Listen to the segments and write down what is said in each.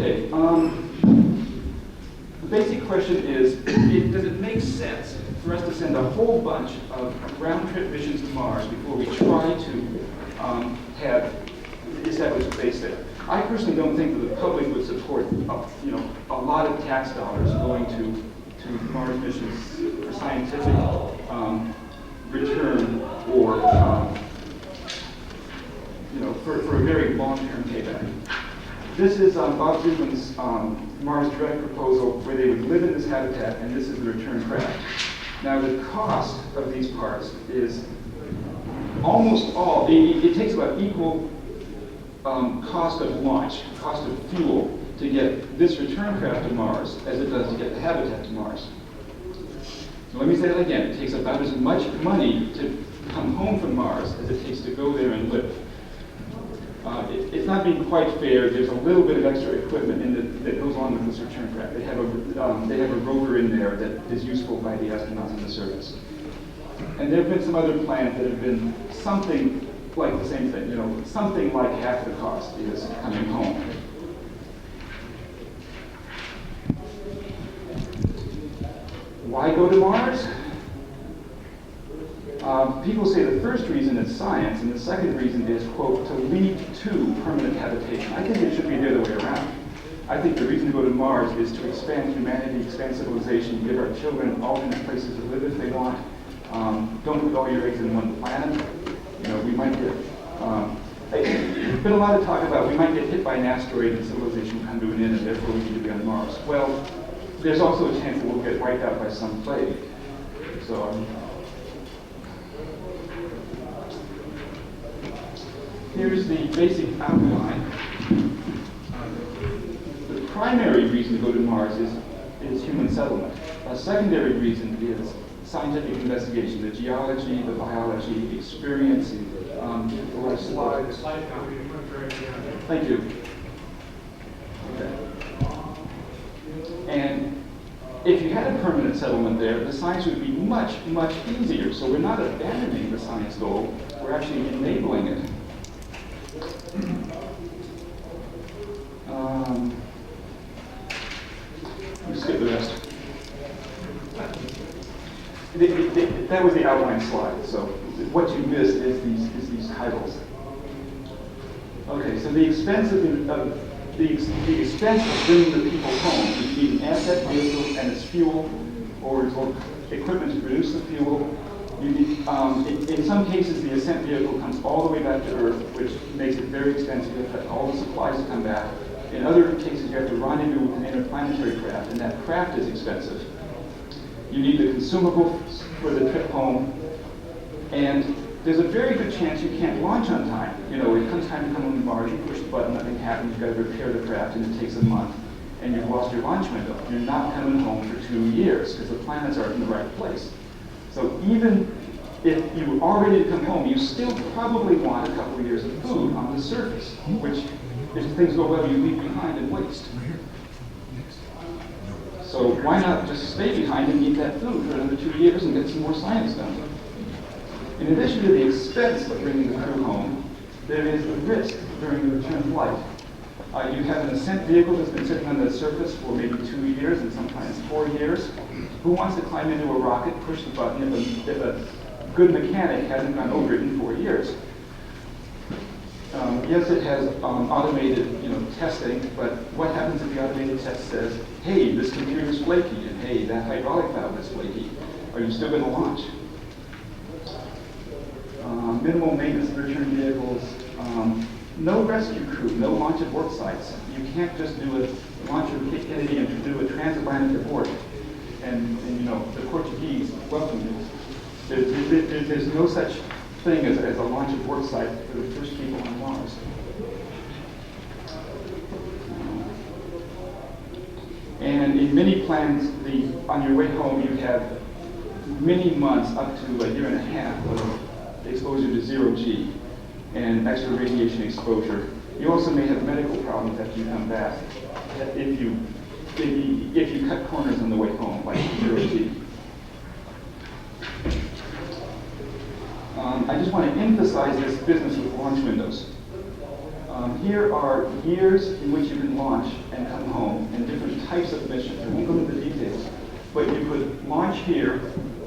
Okay. The basic question is, does it make sense for us to send a whole bunch of round-trip missions to Mars before we try to have establish a base there? I personally don't think that the public would support, a lot of tax dollars going to Mars missions for scientific return or for a very long-term payback. This is Bob Zucman's Mars Direct proposal where they would live in this habitat, and this is the return craft. Now the cost of these parts is almost all, it takes about equal cost of launch, cost of fuel to get this return craft to Mars as it does to get the habitat to Mars. So let me say that again. It takes about as much money to come home from Mars as it takes to go there and live. It's not being quite fair. There's a little bit of extra equipment that goes on with this return craft. They have a rover in there that is useful by the astronauts on the surface. And there have been some other plans that have been something like the same thing. Something like half the cost is coming home. Why go to Mars? People say the first reason is science, and the second reason is, quote, to lead to permanent habitation. I think it should be the other way around. I think the reason to go to Mars is to expand humanity, expand civilization, give our children alternate places to live if they want. Don't put all your eggs in one planet. We might get, there's been a lot of talk about we might get hit by an asteroid and civilization will come to an end and therefore we need to be on Mars. Well, there's also a chance that we'll get wiped out by some plague. So, here's the basic outline. The primary reason to go to Mars is human settlement. A secondary reason is scientific investigation, the geology, the biology, the experience. Thank you. Okay. And if you had a permanent settlement there, the science would be much, much easier. So we're not abandoning the science goal, we're actually enabling it. Let me skip the rest. That was the outline slide. So what you missed is these titles. Okay, so the expense of the expense of bringing the people home, you need an asset vehicle and its fuel, or equipment to produce the fuel. You need, in some cases, the ascent vehicle comes all the way back to Earth, which makes it very expensive. You have all the supplies to come back. In other cases, you have to rendezvous with an interplanetary craft, and that craft is expensive. You need the consumables for the trip home, and there's a very good chance you can't launch on time. It comes time to come on Mars, you push the button, nothing happens, you've got to repair the craft, and it takes a month, and you've lost your launch window. You're not coming home for 2 years, because the planets aren't in the right place. So even if you were ready to come home, you still probably want a couple of years of food on the surface, which, if things go well, you leave behind and waste. So why not just stay behind and eat that food for another 2 years and get some more science done? In addition to the expense of bringing the crew home, there is the risk during the return flight. You have an ascent vehicle that's been sitting on the surface for maybe 2 years and sometimes 4 years. Who wants to climb into a rocket, push the button, if a good mechanic hasn't gone over it in 4 years? Yes, it has automated, testing, but what happens if the automated test says, hey, this computer's flaky, and hey, that hydraulic valve is flaky? Are you still going to launch? Minimal maintenance of return vehicles, no rescue crew, no launch abort sites. You can't just do a launch of Kennedy and do a transatlantic abort. And the Portuguese welcome you. There's no such thing as a launch abort site for the first people on Mars. And in many plans, on your way home, you have many months, up to a year and a half, of exposure to 0G and extra radiation exposure. You also may have medical problems after you come back if you cut corners on the way home, like 0G. I just want to emphasize this business with launch windows. Here are years in which you can launch and come missions. I won't go into the details, but you could launch here,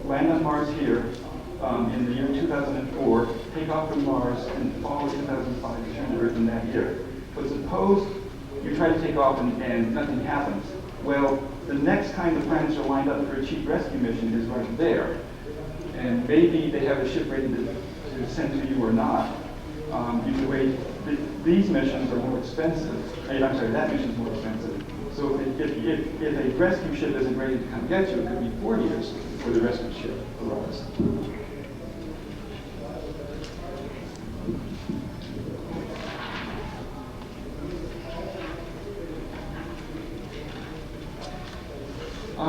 land on Mars here in the year 2004, take off from Mars in the fall of 2005, return to Earth in that year. But suppose you try to take off and nothing happens. Well, the next time the planets are lined up for a cheap rescue mission is right there. And maybe they have a ship ready to send to you or not. You could wait. These missions are more expensive. I'm sorry, that mission is more expensive. So if a rescue ship isn't ready to come get you, it could be 4 years before the rescue ship arrives.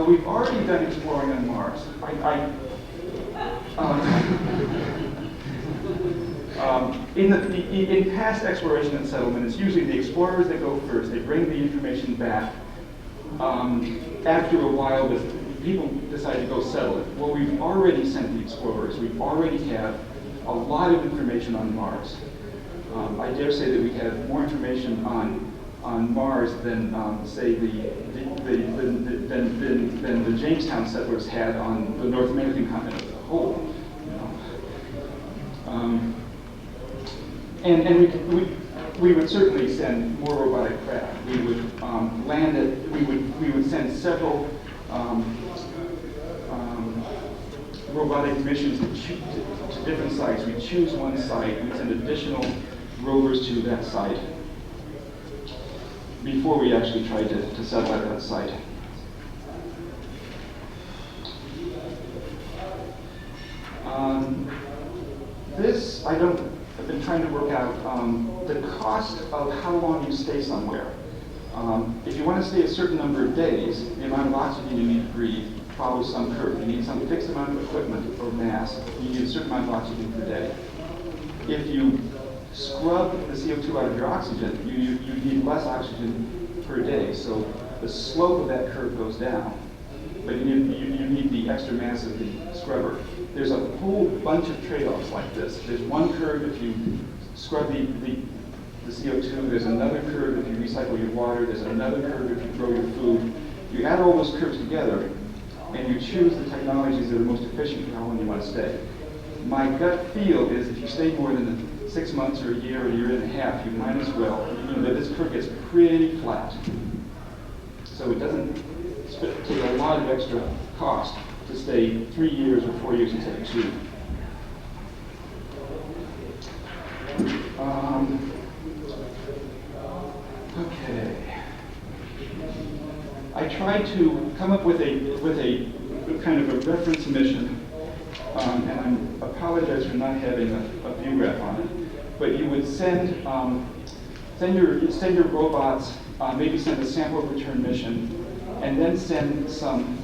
We've already done exploring on Mars. In past exploration and settlement, it's usually the explorers that go first. They bring the information back. After a while, the people decide to go settle it. Well, we've already sent the explorers. We already have a lot of information on Mars. I dare say that we have more information on Mars than, say, than the Jamestown settlers had on the North American continent as a whole. And we would certainly send more robotic craft. We would land it. We would send several robotic missions to different sites. We choose one site. We send additional rovers to that site before we actually try to settle at that site. This, I've been trying to work out the cost of how long you stay somewhere. If you want to stay a certain number of days, the amount of oxygen you need to breathe follows some curve. You need some fixed amount of equipment or mass. You need a certain amount of oxygen per day. If you scrub the CO2 out of your oxygen, you need less oxygen per day. So the slope of that curve goes down. But you need the extra mass of the scrubber. There's a whole bunch of trade-offs like this. There's one curve if you scrub the CO2. There's another curve if you recycle your water. There's another curve if you grow your food. You add all those curves together, and you choose the technologies that are most efficient for how long you want to stay. My gut feel is if you stay more than 6 months or a year and a half, you might as well. You know that this curve gets pretty flat. So it doesn't take a lot of extra cost to stay 3 years or 4 years instead of 2. Okay. I tried to come up with a kind of a reference mission, and I apologize for not having a view graph on it. But you would send your robots, maybe send a sample return mission, and then send some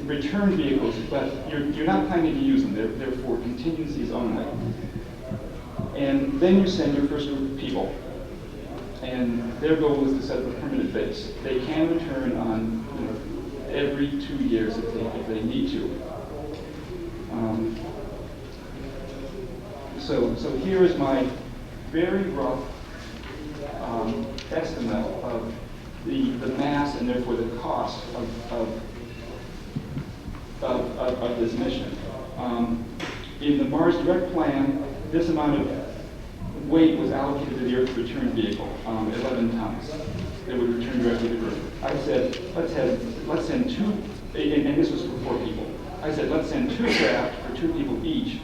return vehicles, but you're not planning to use them. They're for contingencies only. And then you send your first group of people. And their goal is to set up a permanent base. They can return on every 2 years if they need to. So here is my very rough estimate of the mass and therefore the cost of this mission. In the Mars Direct plan, this amount of weight was allocated to the Earth return vehicle, 11 tons. That would return directly to Earth. I said, let's send 2, and this was for 4 people. I said, let's send 2 craft for 2 people each,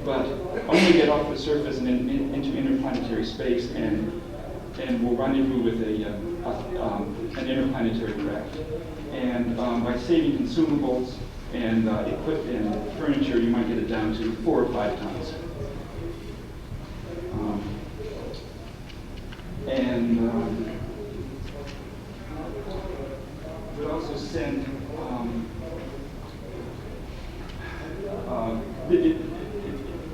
but only get off the surface and into interplanetary space, and we'll rendezvous with an interplanetary craft. And by saving consumables and equipment and furniture, you might get it down to 4 or 5 tons. Would also send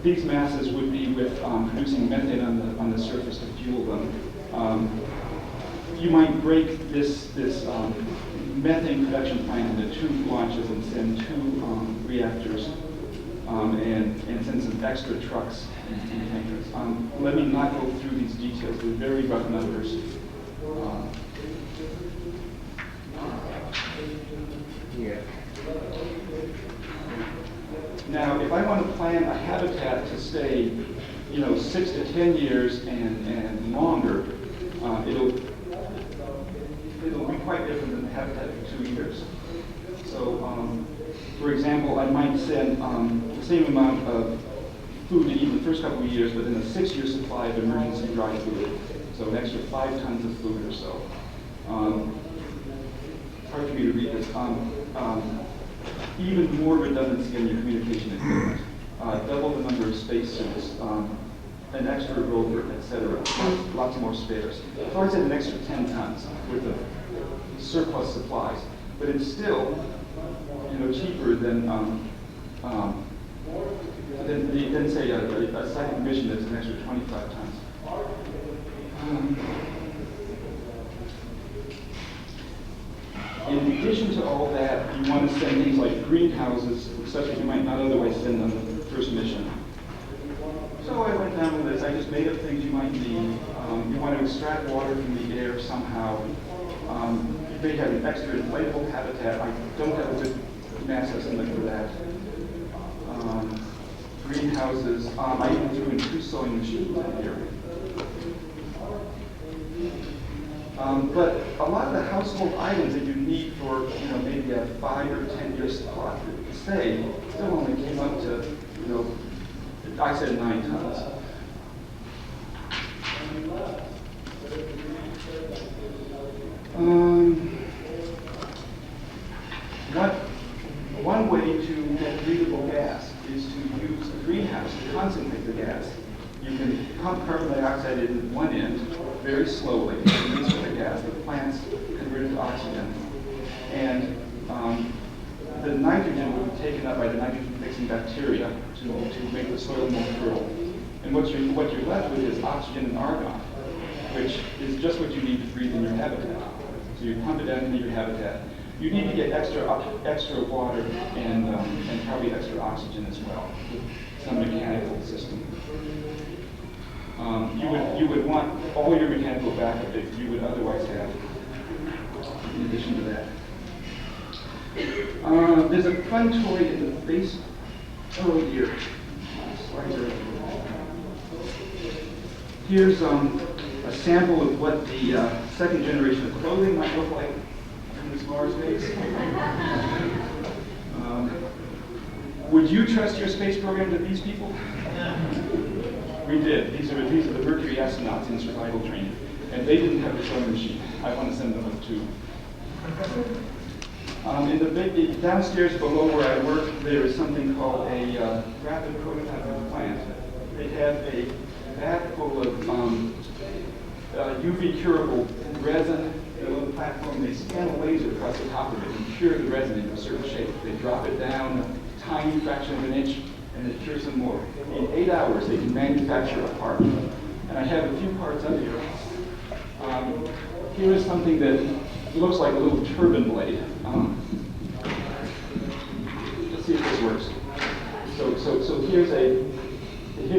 these masses would be with producing methane on the surface to fuel them. You might break this methane production plant into 2 launches and send 2 reactors and send some extra trucks and tankers. Let me not go through these details. They're very rough numbers. plan a habitat to stay, 6 to 10 years and longer, it'll be quite different than the habitat for 2 years. So, for example, I might send the same amount of food to eat in the first couple of years, but then a 6-year supply of emergency dry food. So an extra 5 tons of food or so. It's hard for me to read this. Even more redundancy in your communication equipment. Double the number of spacesuits, an extra rover, etc. Lots more spares. So I said an extra 10 tons with the surplus supplies, but it's still, cheaper than say a second mission that's an extra 25 tons. In addition to all that, you want to send things like greenhouses, such as you might not otherwise send on the first mission. So I went down the list. I just made up things you might need. You want to extract water from the air somehow. You may have an extra inflatable habitat. I don't have a good mass estimate for that. Greenhouses. I even threw in 2 sewing machines in here. But a lot of the household items that you need for, maybe a 5 or 10 year supply, say, still only came up to, I said 9 tons. One way to get breathable gas is to use a greenhouse to concentrate the gas. You can pump carbon dioxide in one end very slowly, release the gas. The plants convert it to oxygen, and the nitrogen will be taken up by the nitrogen-fixing bacteria to make the soil more fertile. And what you're left with is oxygen and argon, which is just what you need to breathe in your habitat. So you pump it down into your habitat. You need to get extra water and probably extra oxygen as well, with some mechanical system. You would want all your mechanical backup that you would otherwise have in addition to that. There's a fun toy in the base. Oh dear. Slides are. Here's a sample of what the second generation of clothing might look like in this Mars base. Would you trust your space program to these people? We did. These are the Mercury astronauts in survival training, and they didn't have a sewing machine. I want to send them with 2. In the big downstairs below where I work, there is something called a rapid prototyping plant. They have a vat full of UV curable resin, a little platform. They scan a laser across the top of it and cure the resin into a certain shape. They drop it down a tiny fraction of an inch, and it cures some more. In 8 hours, they can manufacture a part. And I have a few parts up here. Here is something that looks like a little turbine blade. Let's see if this works. So here's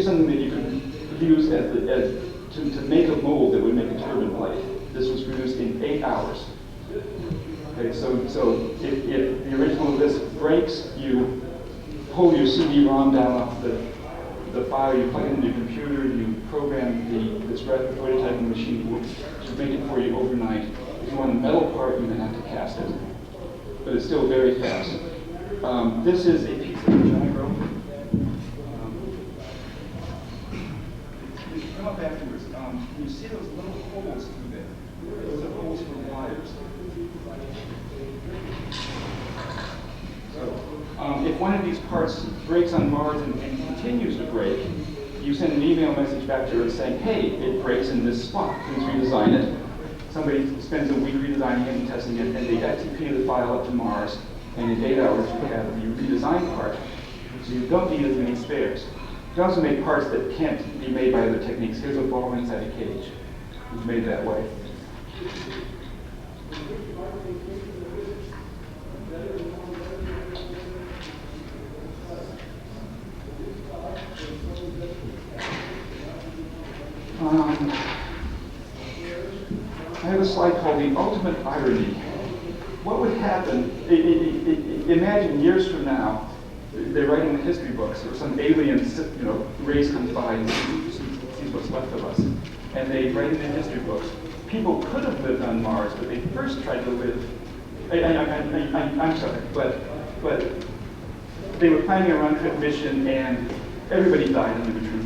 something that you could use to make a mold that would make a turbine blade. This was produced in 8 hours. Okay, so if the original of this breaks, you pull your CD-ROM down off the file, you plug it into your computer, you program this rapid prototyping machine to make it for you overnight. If you want a metal part, you then have to cast it. But it's still very fast. This is a piece of gyro. Come up afterwards. You see those little holes through there? Those are holes for wires. So, if one of these parts breaks on Mars and continues to break, you send an email message back to Earth saying, hey, it breaks in this spot, please redesign it. Somebody spends a week redesigning it and testing it, and they FTP the file up to Mars, and in 8 hours you have the redesigned part. So you don't need as many spares. You can also make parts that can't be made by other techniques. Here's a ball inside a cage. It's made that way. I have a slide called The Ultimate Irony. What would happen, imagine years from now, they're writing the history books, or some alien, race comes by and sees what's left of us, and they write in the history books. People could have lived on Mars, but they first tried to live. I'm sorry, but they were planning a round-trip mission, and everybody died on the return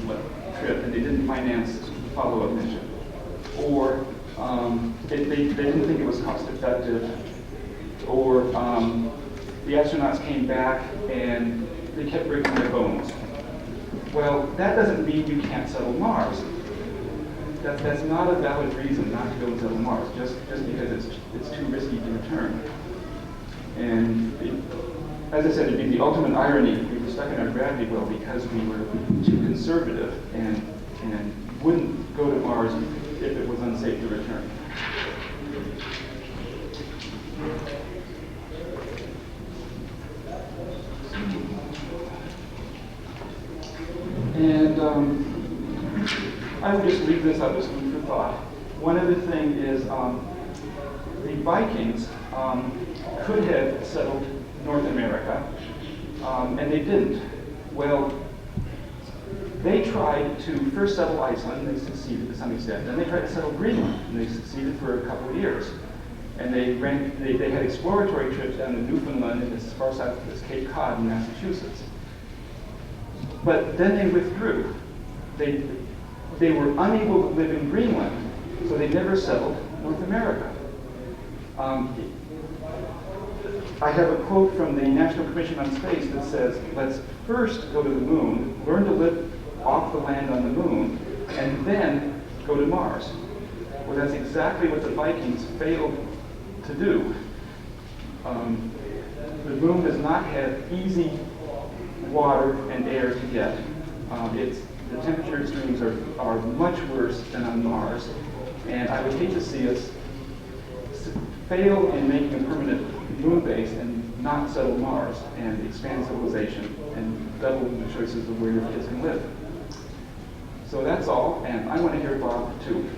trip, and they didn't finance the follow-up mission, or they didn't think it was cost-effective, or the astronauts came back and they kept breaking their bones. Well, that doesn't mean you can't settle Mars. That's not a valid reason not to go and settle Mars, just because it's too risky to return. And as I said, it'd be the ultimate irony if we were stuck in our gravity well because we were too conservative and wouldn't go to Mars if it was unsafe to return. And I would just leave this up as food for thought. One other thing is the Vikings could have settled North America, and they didn't. Well, they tried to first settle Iceland, and they succeeded to some extent. Then they tried to settle Greenland, and they succeeded for a couple of years. And they had exploratory trips down to Newfoundland and as far south as Cape Cod in Massachusetts. But then they withdrew. They were unable to live in Greenland, so they never settled North America. I have a quote from the National Commission on Space that says, let's first go to the moon, learn to live off the land on the moon, and then go to Mars. Well, that's exactly what the Vikings failed to do. The moon does not have easy water and air to get. The temperature extremes are much worse than on Mars, and I would hate to see us fail in making a permanent moon base and not settle Mars and expand civilization and double the choices of where your kids can live. So that's all, and I want to hear Bob too.